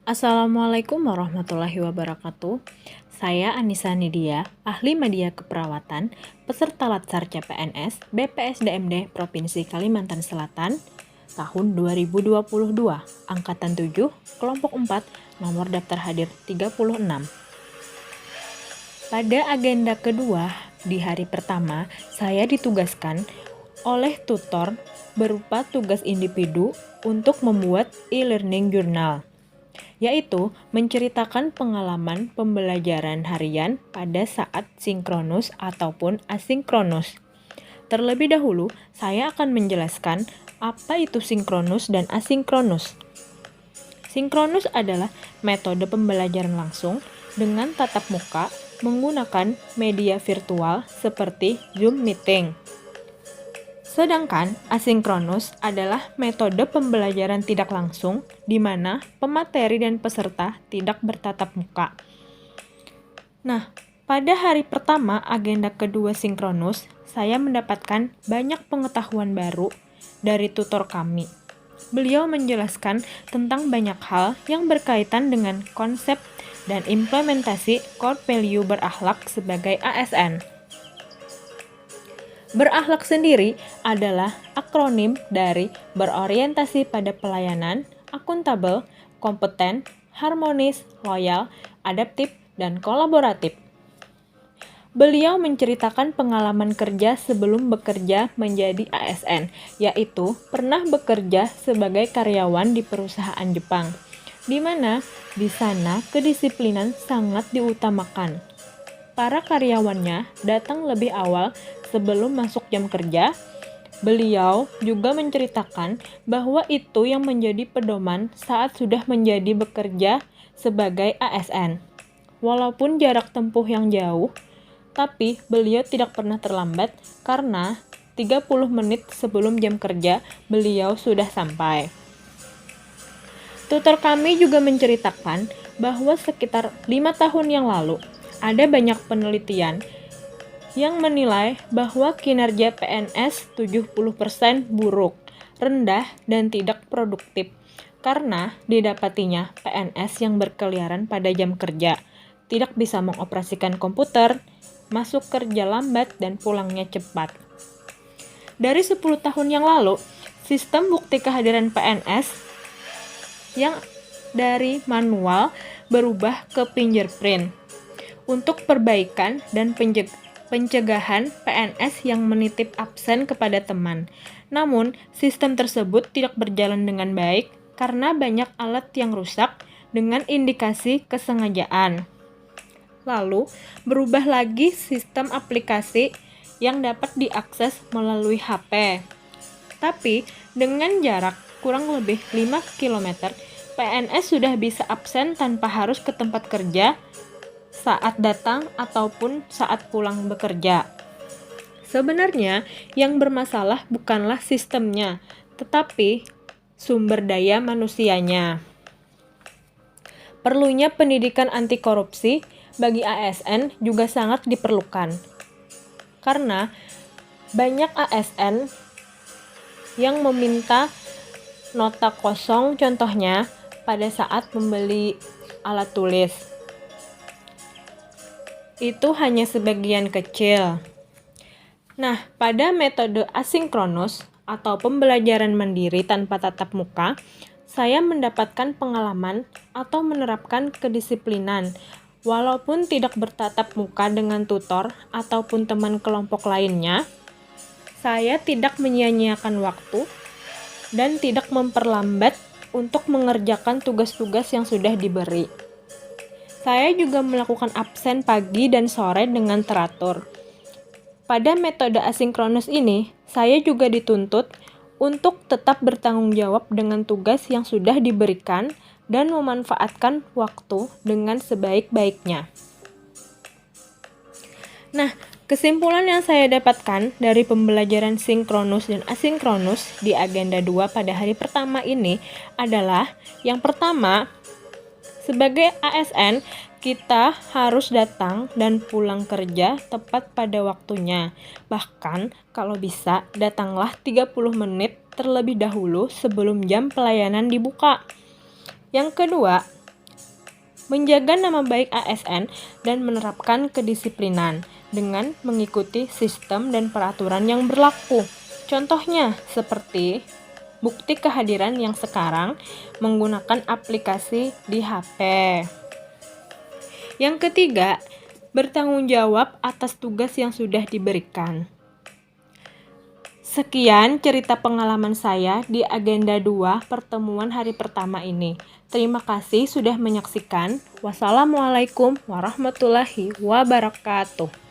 Assalamualaikum warahmatullahi wabarakatuh. Saya Anissa Nidia, ahli media keperawatan, peserta Latsar CPNS BPSDMD Provinsi Kalimantan Selatan, tahun 2022, angkatan 7, kelompok 4, nomor daftar hadir 36. Pada agenda kedua, di hari pertama, saya ditugaskan oleh tutor berupa tugas individu untuk membuat e-learning journal, yaitu menceritakan pengalaman pembelajaran harian pada saat sinkronus ataupun asinkronus. Terlebih dahulu, saya akan menjelaskan apa itu sinkronus dan asinkronus. Sinkronus adalah metode pembelajaran langsung dengan tatap muka menggunakan media virtual seperti Zoom Meeting. Sedangkan asinkronus adalah metode pembelajaran tidak langsung di mana pemateri dan peserta tidak bertatap muka. Nah, pada hari pertama agenda kedua sinkronus, saya mendapatkan banyak pengetahuan baru dari tutor kami. Beliau menjelaskan tentang banyak hal yang berkaitan dengan konsep dan implementasi core value berakhlak sebagai ASN. Berakhlak sendiri adalah akronim dari berorientasi pada pelayanan, akuntabel, kompeten, harmonis, loyal, adaptif, dan kolaboratif. Beliau menceritakan pengalaman kerja sebelum bekerja menjadi ASN, yaitu pernah bekerja sebagai karyawan di perusahaan Jepang, di mana di sana kedisiplinan sangat diutamakan. Para karyawannya datang lebih awal sebelum masuk jam kerja. Beliau juga menceritakan bahwa itu yang menjadi pedoman saat sudah menjadi bekerja sebagai ASN. Walaupun jarak tempuh yang jauh, tapi beliau tidak pernah terlambat karena 30 menit sebelum jam kerja beliau sudah sampai. Tutor kami juga menceritakan bahwa sekitar 5 tahun yang lalu, ada banyak penelitian yang menilai bahwa kinerja PNS 70% buruk, rendah, dan tidak produktif karena didapatinya PNS yang berkeliaran pada jam kerja, tidak bisa mengoperasikan komputer, masuk kerja lambat, dan pulangnya cepat. Dari 10 tahun yang lalu, sistem bukti kehadiran PNS yang dari manual berubah ke fingerprint untuk perbaikan dan pencegahan PNS yang menitip absen kepada teman. Namun, sistem tersebut tidak berjalan dengan baik karena banyak alat yang rusak dengan indikasi kesengajaan. Lalu, berubah lagi sistem aplikasi yang dapat diakses melalui HP. Tapi, dengan jarak kurang lebih 5 km, PNS sudah bisa absen tanpa harus ke tempat kerja saat datang ataupun saat pulang bekerja. Sebenarnya, yang bermasalah bukanlah sistemnya, tetapi sumber daya manusianya. Perlunya pendidikan anti korupsi bagi ASN juga sangat diperlukan. Karena banyak ASN yang meminta nota kosong contohnya pada saat membeli alat tulis. Itu hanya sebagian kecil. Nah, pada metode asinkronus atau pembelajaran mandiri tanpa tatap muka, saya mendapatkan pengalaman atau menerapkan kedisiplinan walaupun tidak bertatap muka dengan tutor ataupun teman kelompok lainnya. Saya tidak menyia-nyiakan waktu dan tidak memperlambat untuk mengerjakan tugas-tugas yang sudah diberi. Saya juga melakukan absen pagi dan sore dengan teratur. Pada metode asinkronus ini, saya juga dituntut untuk tetap bertanggung jawab dengan tugas yang sudah diberikan dan memanfaatkan waktu dengan sebaik-baiknya. Nah, kesimpulan yang saya dapatkan dari pembelajaran sinkronus dan asinkronus di agenda 2 pada hari pertama ini adalah yang pertama, sebagai ASN, kita harus datang dan pulang kerja tepat pada waktunya. Bahkan, kalau bisa, datanglah 30 menit terlebih dahulu sebelum jam pelayanan dibuka. Yang kedua, menjaga nama baik ASN, dan menerapkan kedisiplinan dengan mengikuti sistem dan peraturan yang berlaku. Contohnya seperti bukti kehadiran yang sekarang menggunakan aplikasi di HP. Yang ketiga, bertanggung jawab atas tugas yang sudah diberikan. Sekian cerita pengalaman saya di agenda 2 pertemuan hari pertama ini. Terima kasih sudah menyaksikan. Wassalamualaikum warahmatullahi wabarakatuh.